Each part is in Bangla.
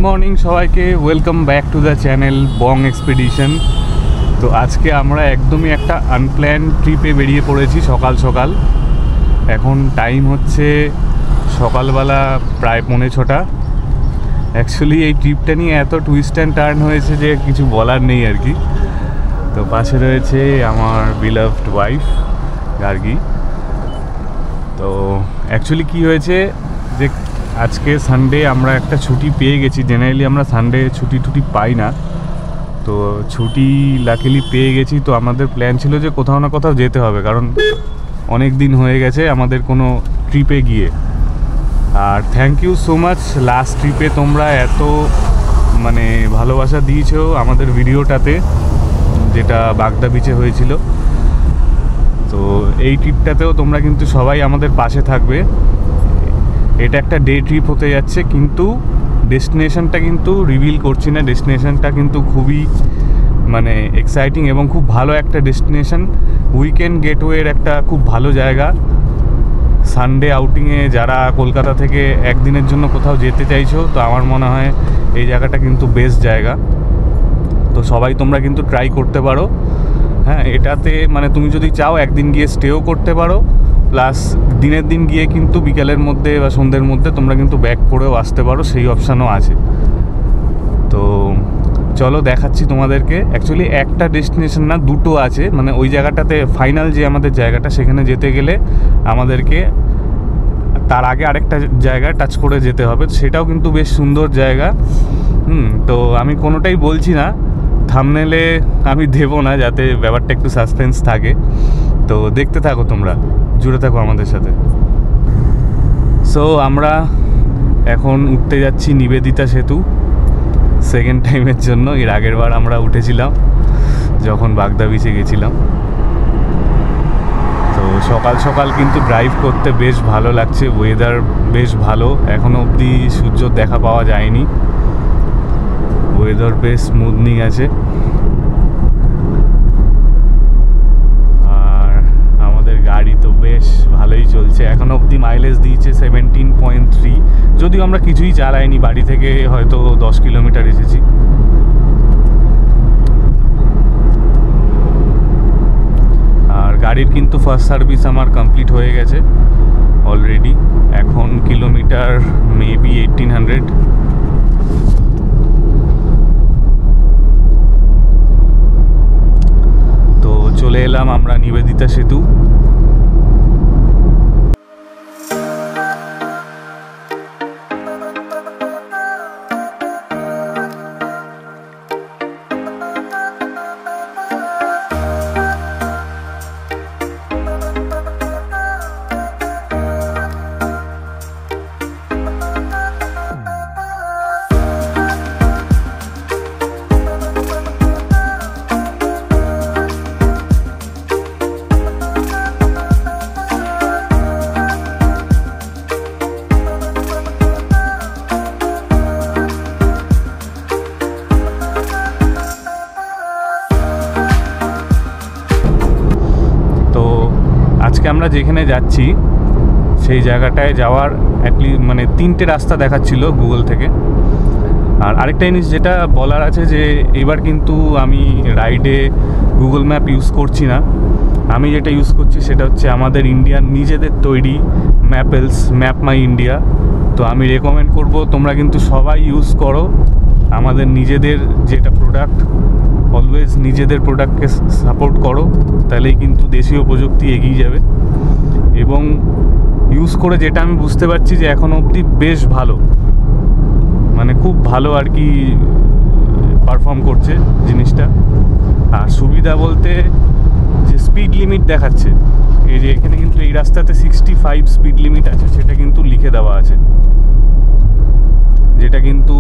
মর্নিং সবাইকে, welcome back to the channel Bong expedition. তো আজকে আমরা একদমই একটা আনপ্ল্যান ট্রিপে বেরিয়ে পড়েছি সকাল সকাল। এখন টাইম হচ্ছে সকালবেলা প্রায় 5:45। অ্যাকচুয়ালি এই ট্রিপটা নিয়ে এত টুইস্ট অ্যান্ড টার্ন হয়েছে যে কিছু বলার নেই আর কি। তো পাশে রয়েছে আমার বিলাভড ওয়াইফ গার্গী। তো অ্যাকচুয়ালি কী হয়েছে যে আজকে সানডে আমরা একটা ছুটি পেয়ে গেছি। জেনারেলি আমরা সানডে ছুটি পাই না, তো ছুটি লাকিলি পেয়ে গেছি। তো আমাদের প্ল্যান ছিল যে কোথাও না কোথাও যেতে হবে, কারণ অনেক দিন হয়ে গেছে আমাদের কোনো ট্রিপে গিয়ে। আর thank you so much, last ট্রিপে তোমরা এত ভালোবাসা দিয়েছো আমাদের ভিডিওটাতে, যেটা বাগদা বিচে হয়েছিল। তো এই ট্রিপটাতেও তোমরা কিন্তু সবাই আমাদের পাশে থাকবে। এটা একটা ডে ট্রিপ হতে যাচ্ছে, কিন্তু ডেস্টিনেশনটা কিন্তু রিভিল করছি না। ডেস্টিনেশনটা কিন্তু খুবই এক্সাইটিং এবং খুব ভালো একটা ডেস্টিনেশন। উইকেন্ড গেটওয়ের একটা খুব ভালো জায়গা। সানডে আউটিংয়ে যারা কলকাতা থেকে একদিনের জন্য কোথাও যেতে চাইছো, তো আমার মনে হয় এই জায়গাটা কিন্তু বেস্ট জায়গা। তো সবাই তোমরা কিন্তু ট্রাই করতে পারো। হ্যাঁ, এটাতে তুমি যদি চাও একদিন গিয়ে স্টেও করতে পারো, প্লাস দিনের দিন গিয়ে কিন্তু বিকালের মধ্যে বা সন্ধ্যের মধ্যে তোমরা কিন্তু ব্যাক করেও আসতে পারো, সেই অপশানও আছে। তো চলো দেখাচ্ছি তোমাদেরকে। অ্যাকচুয়ালি একটা ডেস্টিনেশন না, দুটো আছে। ওই জায়গাটাতে ফাইনাল যে আমাদের জায়গাটা, সেখানে যেতে গেলে আমাদেরকে তার আগে আরেকটা জায়গা টাচ করে যেতে হবে। সেটাও কিন্তু বেশ সুন্দর জায়গা। তো আমি কোনোটাই বলছি না, থাম্বনেলে আমি দেবো না, যাতে ব্যাপারটা একটু সাসপেন্স থাকে। তো দেখতে থাকো, তোমরা জুড়ে থাকো আমাদের সাথে। সো আমরা এখন উঠতে যাচ্ছি নিবেদিতা সেতু সেকেন্ড টাইমের জন্য। এর আগের বার আমরা উঠেছিলাম যখন বাগদা বিচে গেছিলাম। তো সকাল সকাল কিন্তু ড্রাইভ করতে বেশ ভালো লাগছে, ওয়েদার বেশ ভালো। এখনও অবধি সূর্য দেখা পাওয়া যায়নি, ওয়েদার বেশ স্মুথনিং আছে। আর আমাদের গাড়ি তো বেশ ভালোই চলছে। এখনও অবধি মাইলেজ দিয়েছে 17.3, যদিও আমরা কিছুই চালাইনি, বাড়ি থেকে হয়তো 10 কিলোমিটার এসেছি। আর গাড়ির কিন্তু ফার্স্ট সার্ভিস আমার কমপ্লিট হয়ে গেছে অলরেডি। এখন কিলোমিটার মেবি 1800। তো চলে এলাম আমরা নিবেদিতা সেতু। আজকে আমরা যেখানে যাচ্ছি সেই জায়গাটায় যাওয়ার অ্যাটলিস্ট 3টে রাস্তা দেখাচ্ছিল গুগল থেকে। আর আরেকটা জিনিস যেটা বলার আছে, যে এবার কিন্তু আমি রাইডে গুগল ম্যাপ ইউজ করছি না। আমি যেটা ইউজ করছি সেটা হচ্ছে আমাদের ইন্ডিয়ান নিজেদের তৈরি ম্যাপেলস, ম্যাপ মাই ইন্ডিয়া। তো আমি রেকমেন্ড করব তোমরা কিন্তু সবাই ইউজ করো আমাদের নিজেদের যেটা প্রোডাক্ট। অলওয়েজ নিজেদের প্রোডাক্টকে সাপোর্ট করো, তাহলেই কিন্তু দেশীয় প্রযুক্তি এগিয়ে যাবে। এবং ইউজ করে যেটা আমি বুঝতে পারছি যে এখন অবধি বেশ ভালো, খুব ভালো আর কি পারফর্ম করছে জিনিসটা। আর সুবিধা বলতে যে স্পিড লিমিট দেখাচ্ছে, এই যে এখানে কিন্তু এই রাস্তাতে 65 স্পিড লিমিট আছে, সেটা কিন্তু লিখে দেওয়া আছে, যেটা কিন্তু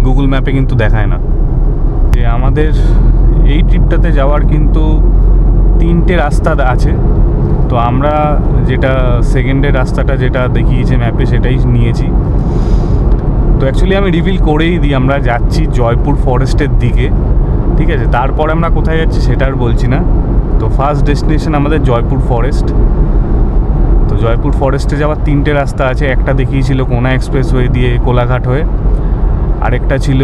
গুগল ম্যাপে কিন্তু দেখায় না। যে আমাদের এই ট্রিপটাতে যাওয়ার কিন্তু 3টে রাস্তা আছে। তো আমরা যেটা সেকেন্ডের রাস্তাটা যেটা দেখিয়েছে ম্যাপে, সেটাই নিয়েছি। তো অ্যাকচুয়ালি আমি রিভিল করেই দিই, আমরা যাচ্ছি জয়পুর ফরেস্টের দিকে, ঠিক আছে? তারপরে আমরা কোথায় যাচ্ছি সেটা আর বলছি না। তো ফার্স্ট ডেস্টিনেশন আমাদের জয়পুর ফরেস্ট। তো জয়পুর ফরেস্টে যাওয়ার 3টে রাস্তা আছে। একটা দেখিয়েছিল কোনা এক্সপ্রেসওয়ে দিয়ে কোলাঘাট হয়ে, আরেকটা ছিল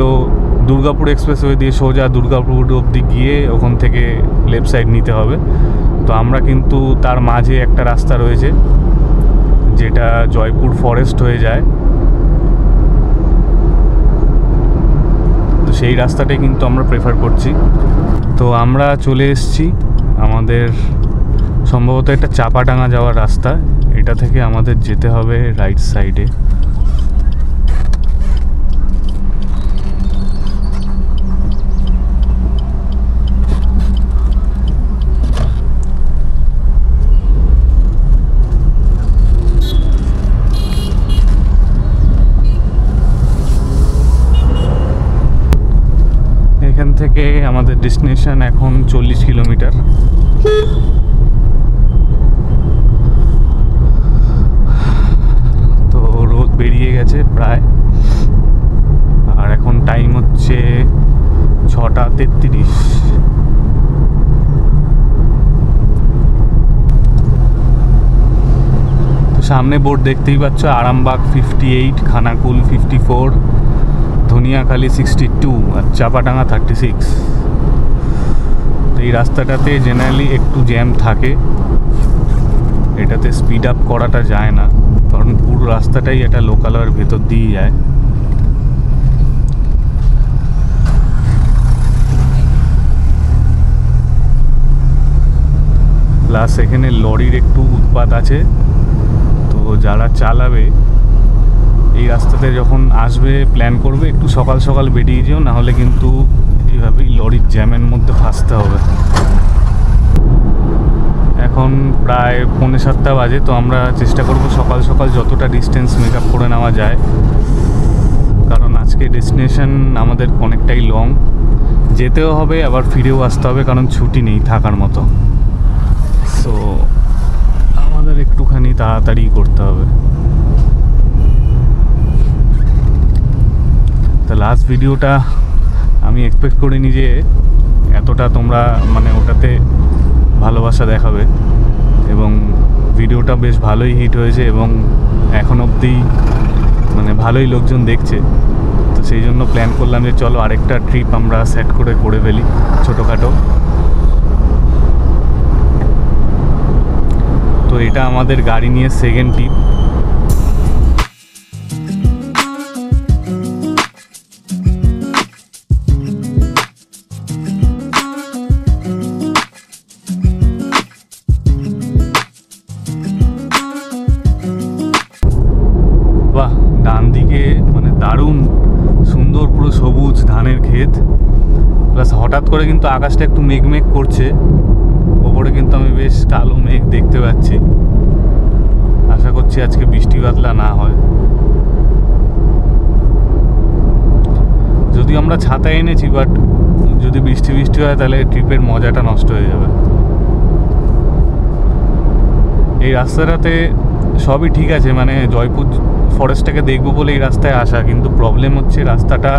দুর্গাপুর এক্সপ্রেসওয়ে দিয়ে সোজা দুর্গাপুর অবধি গিয়ে ওখান থেকে লেফট সাইড নিতে হবে। তো আমরা কিন্তু তার মাঝে একটা রাস্তা রয়েছে যেটা জয়পুর ফরেস্ট হয়ে যায়, তো সেই রাস্তাটাই কিন্তু আমরা প্রেফার করছি। তো আমরা চলে এসেছি আমাদের সম্ভবত একটা চাপাডাঙ্গা যাওয়ার রাস্তা, এটা থেকে আমাদের যেতে হবে রাইট সাইডে। এখান থেকে আমাদের ডেস্টিনেশন এখন 40 কিলোমিটার। তো রোদ বেরিয়ে গেছে প্রায়, আর এখন টাইম হচ্ছে 6:33। তো সামনে বোর্ড দেখতেই পাচ্ছ, আরামবাগ 58, খানাকুল 54, ধনিয়াখালী 62 আর চাপাডাঙ্গা 36। তো এই রাস্তাটাতে জেনারেলি একটু জ্যাম থাকে, এটাতে স্পিড আপ করাটা যায় না কারণ পুরো রাস্তাটাই এটা লোকালয়ের ভেতর দিয়ে যায়। প্লাস এখানে লরির একটু উৎপাত আছে, তো যারা চালাবে এই রাস্তাতে যখন আসবে প্ল্যান করবে একটু সকাল সকাল বেরিয়ে যেও, নাহলে কিন্তু এইভাবেই লরির জ্যামের মধ্যে ফাঁসতে হবে। এখন প্রায় 6:45 বাজে, তো আমরা চেষ্টা করব সকাল সকাল যতটা ডিস্টেন্স মেক আপ করে নেওয়া যায়, কারণ আজকে ডেস্টিনেশন আমাদের অনেকটাই লং, যেতেও হবে আবার ফিরেও আসতে হবে কারণ ছুটি নেই থাকার মতো। সো আমাদের একটুখানি তাড়াতাড়ি করতে হবে। তো লাস্ট ভিডিওটা আমি এক্সপেক্ট করিনি যে এতটা তোমরা মানে ওটাতে ভালোবাসা দেখাবে, এবং ভিডিওটা বেশ ভালোই হিট হয়েছে এবং এখন অবধি মানে ভালোই লোকজন দেখছে। তো সেই জন্য প্ল্যান করলাম যে চলো আরেকটা ট্রিপ আমরা সেট করে ফেলি ছোটোখাটো। তো এটা আমাদের গাড়ি নিয়ে সেকেন্ড ট্রিপ। বাহ, ডান দিকে মানে দারুণ সুন্দর পুরো সবুজ ধানের ক্ষেত, প্লাস হঠাৎ করে কিন্তু আকাশটা একটু মেঘ করছে, ওপরে কিন্তু আমি বেশ কালো মেঘ দেখতে পাচ্ছি। আশা করছি আজকে বৃষ্টি বাদলা না হয়। যদি আমরা ছাতা এনেছি, বাট যদি বৃষ্টি হয় তাহলে ট্রিপের মজাটা নষ্ট হয়ে যাবে। এই রাস্তাটাতে সবই ঠিক আছে, মানে জয়পুর ফরেস্টটাকে দেখবো বলে এই রাস্তায় আসা, কিন্তু প্রবলেম হচ্ছে রাস্তাটা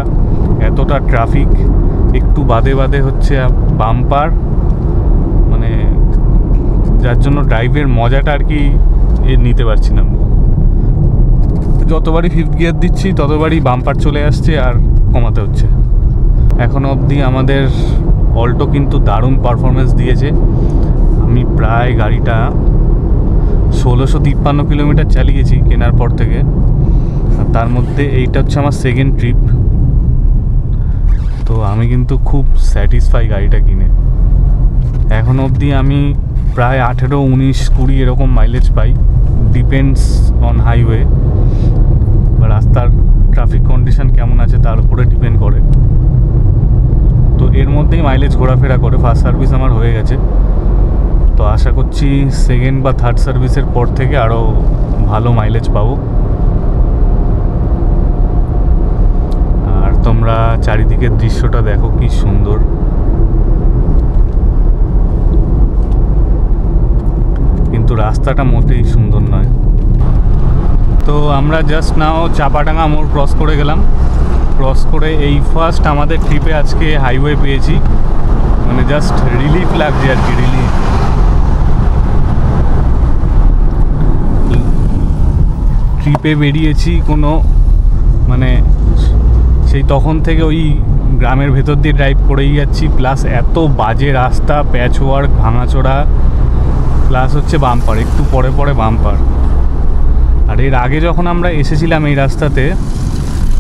এতটা ট্রাফিক, একটু বাদে হচ্ছে বাম্পার, মানে যার জন্য ড্রাইভের মজাটা আর কি নিতে পারছি না। যতবারই ফিফথ গিয়ার দিচ্ছি ততবারই বাম্পার চলে আসছে আর কমাতে হচ্ছে। এখনো অবধি আমাদের অল্টো কিন্তু দারুণ পারফরমেন্স দিয়েছে। আমি প্রায় গাড়িটা 1653 কিলোমিটার চালিয়েছি কেনার পর থেকে, আর তার মধ্যে এইটা হচ্ছে আমার সেকেন্ড ট্রিপ। তো আমি কিন্তু খুব স্যাটিসফাই গাড়িটা কিনে। এখন অবধি আমি প্রায় 18, 19, 20 এরকম mileage pi, depends on highway বা রাস্তার ট্রাফিক কন্ডিশন কেমন আছে তার উপরে ডিপেন্ড করে। তো এর মধ্যেই মাইলেজ ঘোরাফেরা করে। ফার্স্ট সার্ভিস আমার হয়ে গেছে, তো আশা করছি সেকেন্ড বা থার্ড সার্ভিসের পর থেকে আরও ভালো মাইলেজ পাবো। আর তোমরা চারিদিকের দৃশ্যটা দেখো কি সুন্দর। কিন্তু রাস্তাটা মোটেই সুন্দর নয়। তো আমরা জাস্ট নাও চাপাডাঙ্গা মোড় ক্রস করে গেলাম। ক্রস করে এই ফার্স্ট আমাদের ট্রিপে আজকে হাইওয়ে পেয়েছি, মানে জাস্ট রিলিফ লাগছে আর কি, রিলিফ। ট্রিপে বেরিয়েছি কোনো মানে সেই তখন থেকে ওই গ্রামের ভেতর দিয়ে ড্রাইভ করেই যাচ্ছি, প্লাস এত বাজে রাস্তা, প্যাচ ওয়ার্ক, ভাঙাচোরা, প্লাস হচ্ছে বাম্পার, একটু পরে পরে বাম্পার। আর এর আগে যখন আমরা এসেছিলাম এই রাস্তাতে,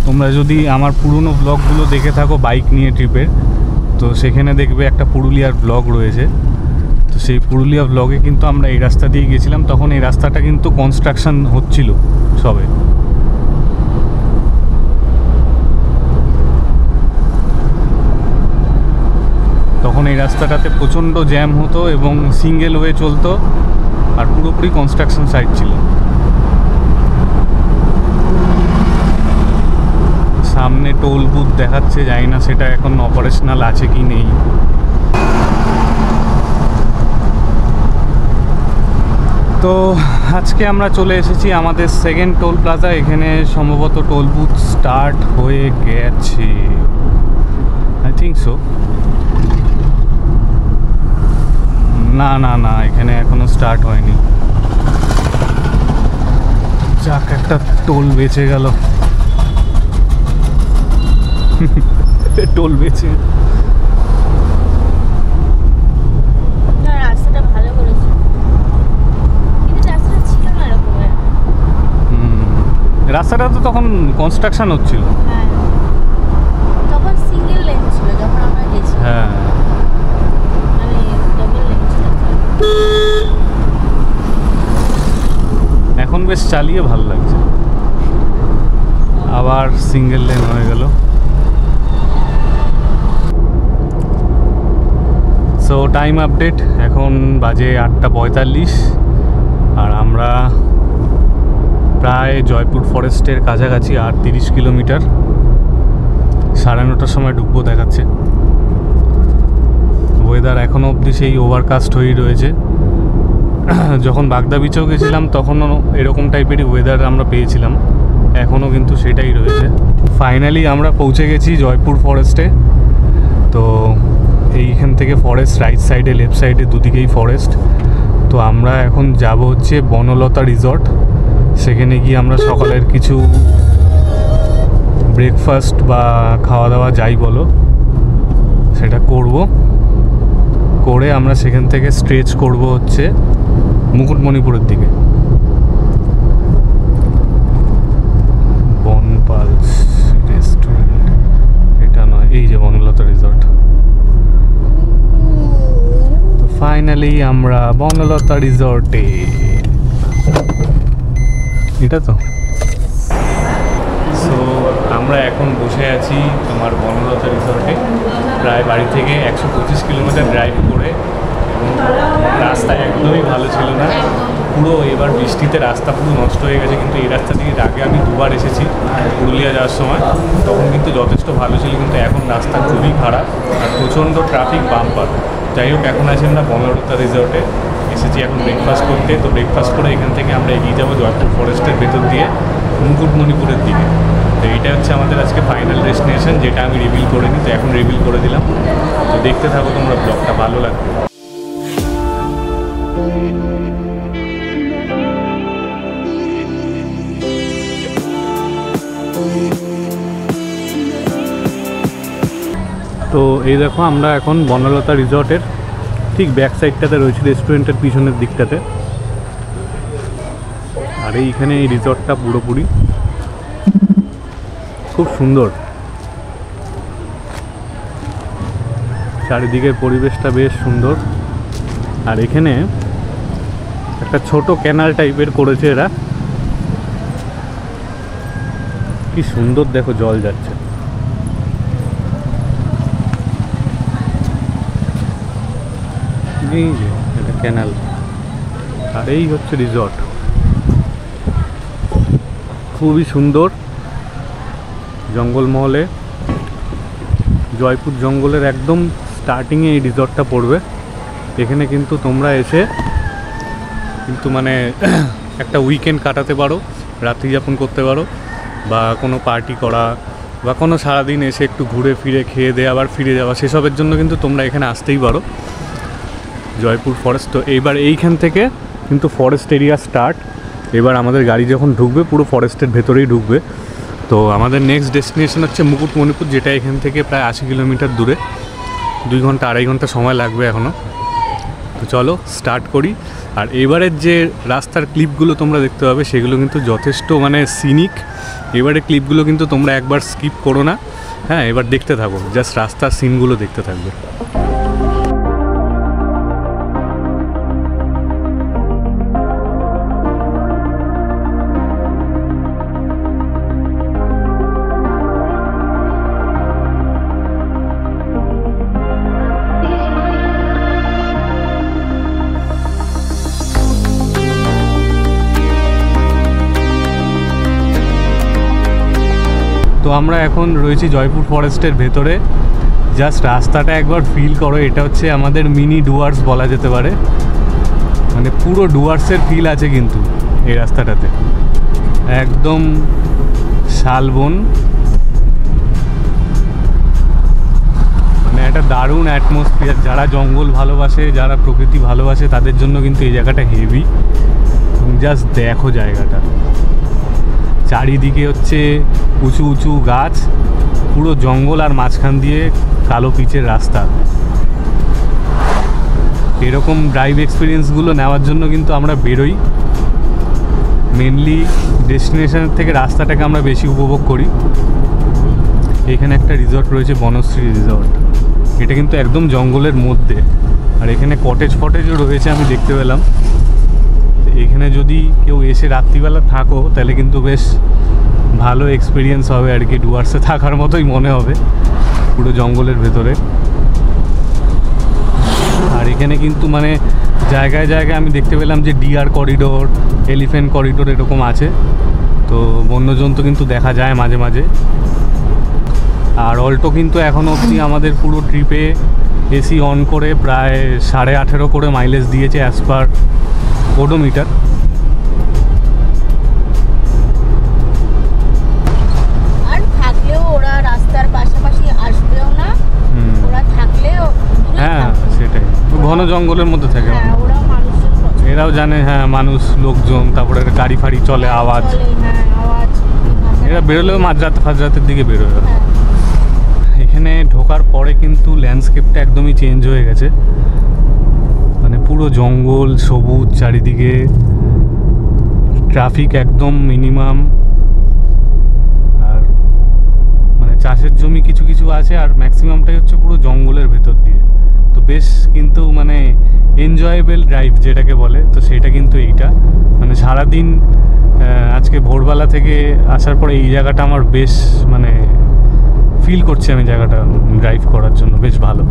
তোমরা যদি আমার পুরনো ব্লগগুলো দেখে থাকো বাইক নিয়ে ট্রিপের, তো সেখানে দেখবে একটা পুরুলিয়ার ব্লগ রয়েছে। তো সেই পুরুলিয়া ব্লগে কিন্তু আমরা এই রাস্তা দিয়ে গেছিলাম, তখন এই রাস্তাটা কিন্তু কনস্ট্রাকশন হচ্ছিল সবে। তখন এই রাস্তাটাতে প্রচণ্ড জ্যাম হতো এবং সিঙ্গেল ওয়ে চলতো, আর পুরোপুরি কনস্ট্রাকশন সাইট ছিল। সামনে টোল বুথ দেখাচ্ছে, জানি না সেটা এখন অপারেশনাল আছে কি নেই। তো আজকে আমরা চলে এসেছি আমাদের সেকেন্ড টোল প্লাজা। এখানে সম্ভবত টোল বুথ স্টার্ট হয়ে গেছে, আই থিঙ্ক সো। না না না, এখানে এখনো স্টার্ট হয়নি। যাক, একটা টোল বেঁচে গেল। টোল বেঁচে, রাস্তাটা ভালো করেছে, কিন্তু রাস্তাটা ছিল না এরকম। রাস্তাটা তো তখন কনস্ট্রাকশন হচ্ছিল। হ্যাঁ, তখন সিঙ্গেল লেন ছিল যখন আমরা গেছি। হ্যাঁ, মানে ডাবল লেন ছিল। এখন বেশ চালিয়ে ভালো লাগছে, আবার সিঙ্গেল লেন হয়ে গেল। সো টাইম আপডেট, এখন বাজে 8:45, আর আমরা প্রায় জয়পুর ফরেস্টের কাছাকাছি, আর 30 কিলোমিটার। 9:30টার সময় ঢুকবো দেখাচ্ছে। ওয়েদার এখনও অবধি সেই ওভারকাস্ট হয়েই রয়েছে। যখন বাগদা বিচেও গেছিলাম তখনও এরকম টাইপেরই ওয়েদার আমরা পেয়েছিলাম, এখনও কিন্তু সেটাই রয়েছে। ফাইনালি আমরা পৌঁছে গেছি জয়পুর ফরেস্টে। তো এইখান থেকে ফরেস্ট, রাইট সাইডে লেফট সাইডে দুদিকেই ফরেস্ট। তো আমরা এখন যাব হচ্ছে বনলতা রিসর্ট। সেখানে গিয়ে আমরা সকালের কিছু ব্রেকফাস্ট বা খাওয়া দাওয়া যাই বলো সেটা করব, করে আমরা সেখান থেকে স্ট্রেচ করব হচ্ছে মুকুটমণিপুরের দিকে। বনপালস রেস্টুরেন্ট, এটা নয়, এই যে বনলতা রিসর্ট। তো ফাইনালি আমরা বনলতা রিসর্টে, এটা তো। সো আমরা এখন বসে আছি তোমার বনলতা রিসর্টে, প্রায় বাড়ি থেকে 125 কিলোমিটার ড্রাইভ করে। এবং রাস্তা একদমই ভালো ছিল না, পুরো এবার বৃষ্টিতে রাস্তা পুরো নষ্ট হয়ে গেছে। কিন্তু এই রাস্তা দিয়ে আগে আমি দুবার এসেছি পুরুলিয়া যাওয়ার সময়, তখন কিন্তু যথেষ্ট ভালো ছিল। কিন্তু এখন রাস্তা খুবই খারাপ আর প্রচণ্ড ট্রাফিক, বাম্পার। যাই হোক, এখন আছি আমরা বনলতা রিসর্টে, এসেছি এখন ব্রেকফাস্ট করতে। তো ব্রেকফাস্ট করে এখান থেকে আমরা এগিয়ে যাবো জয়পুর ফরেস্টের ভেতর দিয়ে মুকুটমণিপুরের দিকে। তো এইটা হচ্ছে আমাদের আজকে ফাইনাল ডেস্টিনেশন, যেটা আমি রিভিল করিনি, তো এখন রিভিল করে দিলাম। তো দেখতে থাকো তোমরা ব্লগটা, ভালো লাগবে। তো এই দেখো, আমরা এখন বনলতা রিসর্টের ঠিক ব্যাক সাইডটাতে রয়েছে, রেস্টুরেন্টের পিছনের দিকটাতে। আর এইখানে এই রিসর্টটা পুরোপুরি খুব সুন্দর, চারিদিকের পরিবেশটা বেশ সুন্দর। আর এখানে একটা ছোট ক্যানাল টাইপের করেছে এরা, কি সুন্দর দেখো জল যাচ্ছে। এই যে এটা ক্যানাল, আর এই হচ্ছে রিসর্ট, খুবই সুন্দর। জঙ্গলমহলে, জয়পুর জঙ্গলের একদম স্টার্টিংয়ে এই রিসর্টটা পড়বে। এখানে কিন্তু তোমরা এসে কিন্তু মানে একটা উইকেন্ড কাটাতে পারো, রাত্রি যাপন করতে পারো, বা কোনো পার্টি করা, বা কোনো সারাদিন এসে একটু ঘুরে ফিরে খেয়ে দিয়ে আবার ফিরে যাওয়া, সেসবের জন্য কিন্তু তোমরা এখানে আসতেই পারো। জয়পুর ফরেস্ট, তো এইবার এইখান থেকে কিন্তু ফরেস্ট এরিয়া স্টার্ট। এবার আমাদের গাড়ি যখন ঢুকবে পুরো ফরেস্টের ভেতরেই ঢুকবে। তো আমাদের নেক্সট ডেস্টিনেশন হচ্ছে মুকুটমণিপুর, যেটা এখান থেকে প্রায় 80 কিলোমিটার দূরে। 2 ঘন্টা 2.5 ঘন্টা সময় লাগবে এখনও। তো চলো স্টার্ট করি। আর এবারের যে রাস্তার ক্লিপগুলো তোমরা দেখতে পাবে সেগুলো কিন্তু যথেষ্ট মানে সিনিক। এবারে ক্লিপগুলো কিন্তু তোমরা একবার স্কিপ করো না, হ্যাঁ এবার দেখতে থাকো, জাস্ট রাস্তার সিনগুলো দেখতে থাকবে। তো আমরা এখন রয়েছি জয়পুর ফরেস্টের ভেতরে। জাস্ট রাস্তাটা একবার ফিল করো, এটা হচ্ছে আমাদের মিনি ডুয়ার্স বলা যেতে পারে। মানে পুরো ডুয়ার্সের ফিল আছে কিন্তু এই রাস্তাটাতে, একদম শালবন। মানে একটা দারুণ অ্যাটমসফিয়ার। যারা জঙ্গল ভালোবাসে, যারা প্রকৃতি ভালোবাসে তাদের জন্য কিন্তু এই জায়গাটা হেভি। জাস্ট দেখো জায়গাটা, চারিদিকে হচ্ছে উঁচু উঁচু গাছ, পুরো জঙ্গল, আর মাঝখান দিয়ে কালো পিচের রাস্তা। এরকম ড্রাইভ এক্সপিরিয়েন্সগুলো নেওয়ার জন্য কিন্তু আমরা বেরোই। মেনলি ডেস্টিনেশনের থেকে রাস্তাটাকে আমরা বেশি উপভোগ করি। এখানে একটা রিসর্ট রয়েছে, বনশ্রী রিসর্ট। এটা কিন্তু একদম জঙ্গলের মধ্যে, আর এখানে কটেজও রয়েছে আমি দেখতে পেলাম। এখানে যদি কেউ এসে রাত্রিবেলা থাকো তাহলে কিন্তু বেশ ভালো এক্সপিরিয়েন্স হবে আর কি, ডুয়ার্সে থাকার মতোই মনে হবে পুরো জঙ্গলের ভেতরে। আর এখানে কিন্তু মানে জায়গায় জায়গায় আমি দেখতে পেলাম যে ডিয়ার করিডোর, এলিফ্যান্ট করিডোর এরকম আছে। তো বন্যজন্তু কিন্তু দেখা যায় মাঝে মাঝে। আর অল্টো কিন্তু এখনও অবধি আমাদের পুরো ট্রিপে এসি অন করে প্রায় 18.5 করে মাইলেজ দিয়েছে অ্যাজ পার ওডোমিটার। আর থাকলেও ওরা রাস্তার পাশাপাশি আসবেও না, ওরা থাকলেও হ্যাঁ সেটাই, ঘন জঙ্গলের মধ্যে থাকে। হ্যাঁ, ওরা মানুষের পছন্দ। এরাও জানে হ্যাঁ মানুষ, লোকজন, তারপরে গাড়ি ফাড়ি চলে, আওয়াজ। হ্যাঁ, আওয়াজ। এরা বেরোলেও ফাজরাতের দিকে বেরোয়। হ্যাঁ। এখানে ঢোকার পরে কিন্তু ল্যান্ডস্কেপটা একদমই চেঞ্জ হয়ে গেছে। মানে পুরো জঙ্গল, সবুজ চারিদিকে, ট্রাফিক একদম মিনিমাম। আর মানে চাষের জমি কিছু কিছু আছে, আর ম্যাক্সিমামটাই হচ্ছে পুরো জঙ্গলের ভেতর দিয়ে। তো বেশ কিন্তু মানে এনজয়েবল ড্রাইভ যেটাকে বলে, তো সেটা কিন্তু এইটা। মানে সারাদিন আজকে ভোরবেলা থেকে আসার পরে এই জায়গাটা আমার বেশ মানে ফিল করছি আমি জায়গাটা ড্রাইভ করার জন্য বেশ ভালো।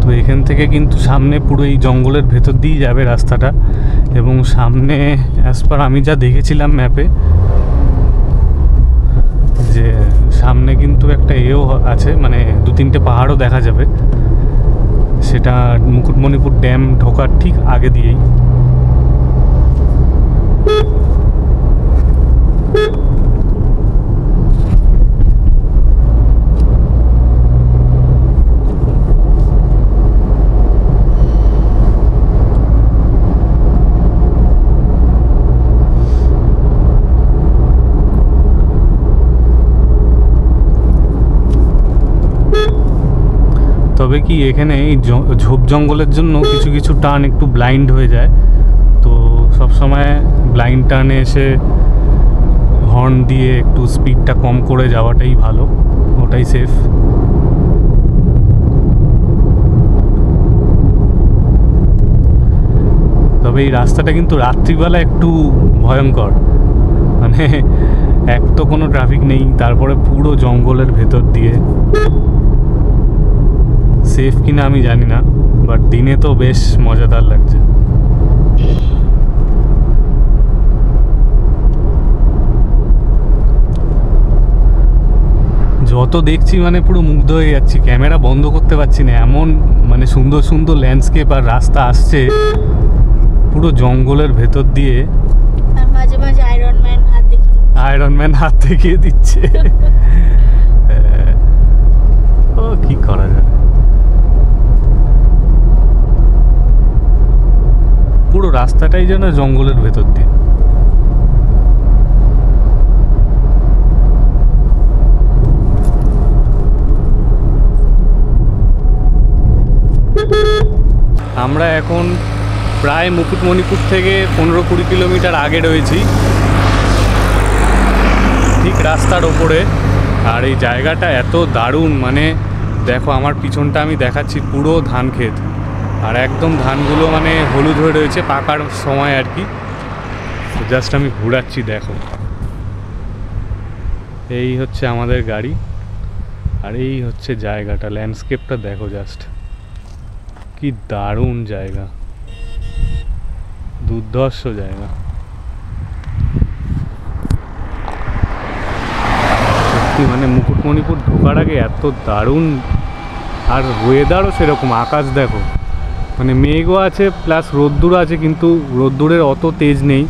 তো এখান থেকে কিন্তু সামনে পুরো এই জঙ্গলের ভেতর দিয়ে যাবে রাস্তাটা, এবং সামনে অ্যাজ পার আমি যা দেখেছিলাম ম্যাপে যে সামনে কিন্তু একটা এও আছে, মানে 2-3টে পাহাড়ও দেখা যাবে। সেটা মুকুটমণিপুর ড্যাম ঢোকার ঠিক আগে দিয়েই। তবে কি এখানে এই ঝোপ জঙ্গলের জন্য কিছু কিছু টার্ন একটু ব্লাইন্ড হয়ে যায়। তো সবসময় ব্লাইন্ড টার্নে এসে হর্ন দিয়ে একটু স্পিডটা কম করে যাওয়াটাই ভালো, ওটাই সেফ। তবে এই রাস্তাটা কিন্তু রাত্রিবেলা একটু ভয়ঙ্কর। মানে এক তো কোনো ট্রাফিক নেই, তারপরে পুরো জঙ্গলের ভেতর দিয়ে। সেফ কিনা আমি জানি না, বাট দিনে তো বেশ মজাদার লাগছে। যত দেখছি মানে পুরো মুগ্ধ হয়ে যাচ্ছি, ক্যামেরা বন্ধ করতে পারছি না, এমন মানে সুন্দর সুন্দর ল্যান্ডস্কেপ আর রাস্তা আসছে পুরো জঙ্গলের ভেতর দিয়ে। আর মাঝে মাঝে আয়রন ম্যান হাত দেখিয়ে দিচ্ছে। ও কি করা যায়। পুরো রাস্তাটাই যেন জঙ্গলের ভেতর দিয়ে। আমরা এখন প্রায় মুকুটমণিপুর থেকে 15-20 কিলোমিটার আগে রয়েছি, ঠিক রাস্তার ওপরে। আর এই জায়গাটা এত দারুণ, মানে দেখো আমার পিছনটা আমি দেখাচ্ছি, পুরো ধান ক্ষেত, আর একদম ধানগুলো মানে হলুদ হয়ে রয়েছে পাকার সময় আর কি। জাস্ট আমি ঘোরাচ্ছি, দেখো এই হচ্ছে আমাদের গাড়ি, আর এই হচ্ছে জায়গাটা, ল্যান্ডস্কেপটা দেখো জাস্ট, কি দারুণ জায়গা, দুর্ধর্ষ জায়গা। সত্যি মানে মুকুটমণিপুর ঢোকার আগে এত দারুণ, আর ওয়েদারও সেরকম, আকাশ দেখো মানে মেঘও আছে প্লাস রোদ্দুর আছে, কিন্তু রোদ্দুরের অত তেজ নেই।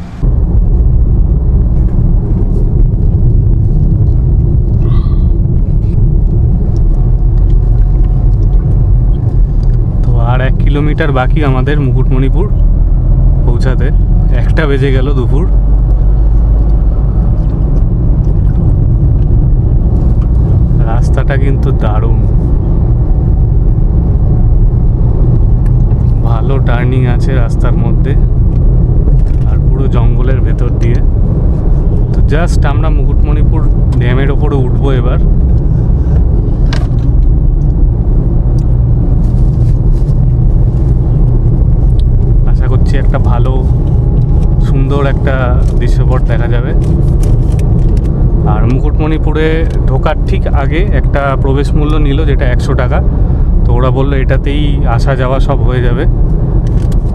তো আর 1 কিলোমিটার বাকি আমাদের মুকুটমণিপুর পৌঁছাতে, 1টা বেজে গেল দুপুর। রাস্তাটা কিন্তু দারুণ, ভালো টার্নিং আছে রাস্তার মধ্যে, আর পুরো জঙ্গলের ভেতর দিয়ে। তো জাস্ট আমরা মুকুটমণিপুর ড্যামের ওপরে উঠবো এবার। আশা করছি একটা ভালো সুন্দর একটা দৃশ্যপট দেখা যাবে। আর মুকুটমণিপুরে ঢোকার ঠিক আগে একটা প্রবেশ মূল্য নিল, যেটা 100 টাকা। তো ওরা বললো এটাতেই আসা যাওয়া সব হয়ে যাবে,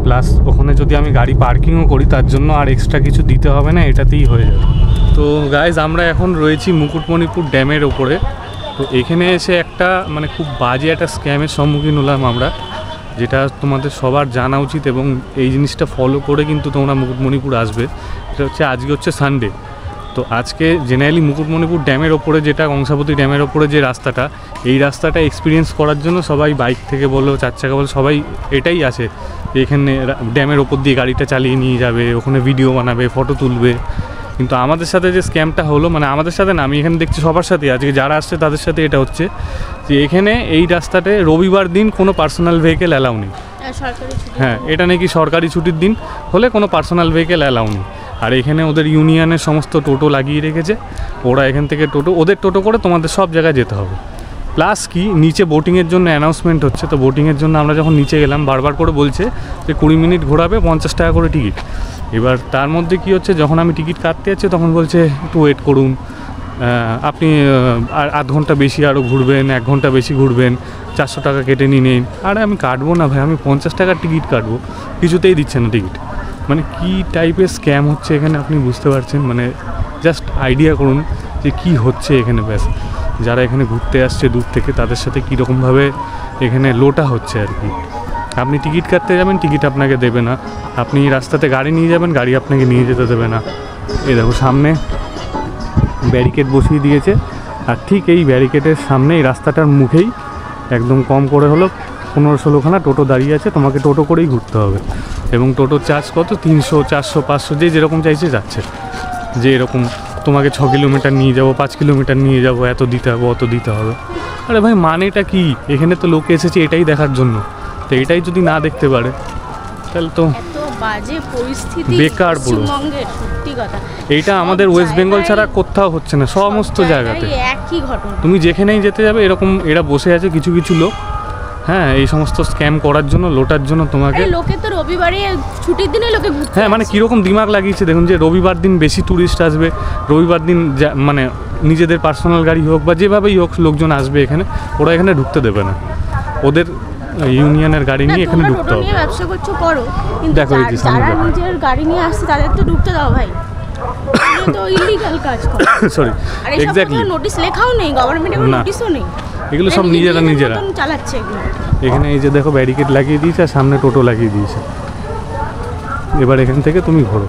প্লাস ওখানে যদি আমি গাড়ি পার্কিংও করি তার জন্য আর এক্সট্রা কিছু দিতে হবে না, এটাতেই হয়ে যাবে। তো গাইজ আমরা এখন রয়েছি মুকুটমণিপুর ড্যামের ওপরে। তো এখানে এসে একটা মানে খুব বাজে একটা স্ক্যামের সম্মুখীন হলাম আমরা, যেটা তোমাদের সবার জানা উচিত, এবং এই জিনিসটা ফলো করে কিন্তু তোমরা মুকুটমণিপুর আসবে। এটা হচ্ছে আজকে হচ্ছে সানডে। তো আজকে জেনারেলি মুকুটমণিপুর ড্যামের ওপরে, যেটা কংসাবতী ড্যামের ওপরে যে রাস্তাটা, এই রাস্তাটা এক্সপিরিয়েন্স করার জন্য সবাই বাইক থেকে বলো, 4 চাকা বলো, সবাই এটাই আছে। এখানে ড্যামের ওপর দিয়ে গাড়িটা চালিয়ে নিয়ে যাবে, ওখানে ভিডিও বানাবে, ফটো তুলবে। কিন্তু আমাদের সাথে যে স্ক্যামটা হলো, মানে আমাদের সাথে না, আমি এখানে দেখছি সবার সাথে, আজকে যারা আসছে তাদের সাথে এটা হচ্ছে যে এখানে এই রাস্তাতে রবিবার দিন কোনো পার্সোনাল ভেহিকেল অ্যালাউ নেই। হ্যাঁ, এটা নাকি সরকারি ছুটির দিন হলে কোনো পার্সোনাল ভেহিকেল অ্যালাউ নেই। আর এখানে ওদের ইউনিয়নের সমস্ত টোটো লাগিয়ে রেখেছে, ওরা এখান থেকে টোটো, ওদের টোটো করে তোমাদের সব জায়গায় যেতে হবে। প্লাস কি, নিচে বোটিংয়ের জন্য অ্যানাউন্সমেন্ট হচ্ছে। তো বোটিংয়ের জন্য আমরা যখন নিচে গেলাম, বারবার করে বলছে যে 20 মিনিট ঘোরাবে, 50 টাকা করে টিকিট। এবার তার মধ্যে কি হচ্ছে, যখন আমি টিকিট কাটতে যাচ্ছি তখন বলছে একটু ওয়েট করুন, আপনি আর আধ ঘন্টা বেশি আরও ঘুরবেন, 1 ঘন্টা বেশি ঘুরবেন, 400 টাকা কেটে নিয়ে নিন। আরে আমি কাটবো না ভাই, আমি 50 টাকার টিকিট কাটবো, কিছুতেই দিচ্ছে না টিকিট। মানে কী টাইপের স্ক্যাম হচ্ছে এখানে আপনি বুঝতে পারছেন, মানে জাস্ট আইডিয়া করুন যে কি হচ্ছে এখানে। ব্যাস যারা এখানে ঘুরতে আসছে দূর থেকে, তাদের সাথে কীরকমভাবে এখানে লোটা হচ্ছে আর কি। আপনি টিকিট কাটতে যাবেন, টিকিট আপনাকে দেবে না। আপনি রাস্তাতে গাড়ি নিয়ে যাবেন, গাড়ি আপনাকে নিয়ে যেতে দেবে না। এই দেখো সামনে ব্যারিকেড বসিয়ে দিয়েছে, আর ঠিক এই ব্যারিকেডের সামনে এই রাস্তাটার মুখেই একদম কম করে হলো 15-16খানা টোটো দাঁড়িয়ে আছে, তোমাকে টোটো করেই ঘুরতে হবে। এবং টোটোর চার্জ কত, 300, 400, 500, যে যেরকম চাইছে যাচ্ছে। যে এরকম তোমাকে 6 কিলোমিটার নিয়ে যাবো, 5 কিলোমিটার নিয়ে যাবো, এত দিতে হবে, অত দিতে হবে। আরে ভাই মানেটা কি? এখানে তো লোকে এসেছে এটাই দেখার জন্য, তো এটাই যদি না দেখতে পারে তাহলে তো বাজে পরিস্থিতি, বেকার পুরো। সত্যি কথা, এইটা আমাদের ওয়েস্ট বেঙ্গল ছাড়া কোথাও হচ্ছে না, সমস্ত জায়গাতে একই ঘটনা। তুমি যেখানেই যেতে যাবে এরকম এরা বসে আছে কিছু কিছু লোক, হ্যাঁ, এই সমস্ত স্ক্যাম করার জন্য, লোটার জন্য তোমাকে। লোকে তো রবিবারে ছুটির দিনে লোকে ঘুরতে, হ্যাঁ মানে কীরকম দিমাগ লাগিয়েছে দেখুন, যে রবিবার দিন বেশি ট্যুরিস্ট আসবে, রবিবার দিন মানে নিজেদের পার্সোনাল গাড়ি হোক বা যেভাবেই হোক লোকজন আসবে এখানে, ওরা এখানে ঢুকতে দেবে না। ওদের ইউনিয়নের গাড়ি নিয়ে এখানে ঢুকতে হবে। ব্যবসা করছো করো, কিন্তু দেখো এই যে যারা নিজের গাড়ি নিয়ে আসছে তাদের তো ঢুকতে দাও ভাই, তো ইলিগাল কাজ করে। সরি, এক্স্যাক্টলি, নোটিশ লেখাও নেই, গভর্নমেন্টের নোটিশও নেই, এগুলো সব নিজেরা চালাচ্ছে এগুলো। এখানে এই যে দেখো ব্যারিকেড লাগিয়ে দিয়েছে, আর সামনে টোটো লাগিয়ে দিয়েছে। এবার এখান থেকে তুমি ঘোরো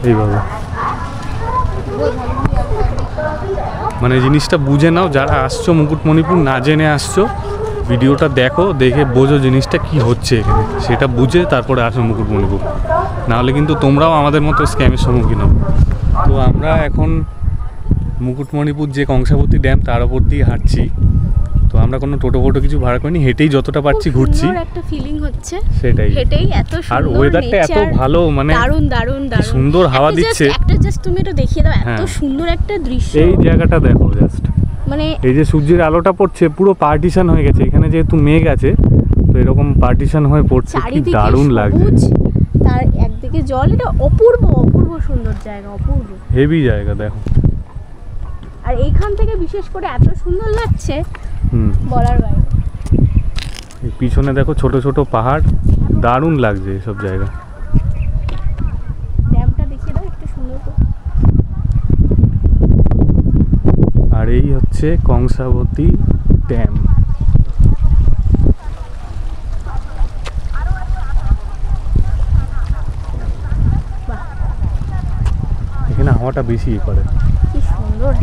এইভাবে, মানে জিনিসটা বুঝে নাও। যারা আসছো মুকুটমণিপুর না জেনে আসছো, ভিডিওটা দেখো, দেখে বোঝো জিনিসটা কি হচ্ছে এখানে, সেটা বুঝে তারপরে আসো মুকুটমণিপুর, নাহলে কিন্তু তোমরাও আমাদের মতো স্ক্যামের সম্মুখীন হবে। তো আমরা এখন মুকুটমণিপুর যে কংসাবতী ড্যাম তার ওপর দিয়ে হাঁটছি। তো আমরা কোনো টোটো ফোটো কিছু ভাড়া করিনি, হেঁটেই যতটা পারছি ঘুরছি। একটা ফিলিং হচ্ছে সেটাই, হেঁটেই এত সুন্দর, আর ওয়েদারটা এত ভালো, মানে দারুণ দারুণ কি দারুণ সুন্দর হাওয়া দিচ্ছে। একটা জাস্ট তুমি এটা দেখিয়ে দাও, এত হ্যাঁ। সুন্দর একটা দৃশ্য। এই জায়গাটা দেখো জাস্ট, মানে এই যে সূর্যের আলোটা পড়ছে পুরো পার্টিশন হয়ে গেছে, এখানে যেহেতু মেঘ আছে তো এরকম পার্টিশন হয়ে পড়ছে, কি চারিদিকে দারুণ লাগছে। সবুজ, তার একদিকে জল, এটা অপূর্ব অপূর্ব সুন্দর জায়গা, অপূর্ব হেভি জায়গা দেখো। আর এইখান থেকে বিশেষ করে এত সুন্দর লাগছে হুম, বলার বাইরে। এই পিছনে দেখো ছোট ছোট পাহাড়, দারুণ লাগছে এসব জায়গা। ড্যামটা দেখিয়ে দাও একটু সুন্দর করে। আর এই হচ্ছে কংসাবতী ড্যাম। বাহ, এখানে হাওয়াটা বেশি করে। কি সুন্দর।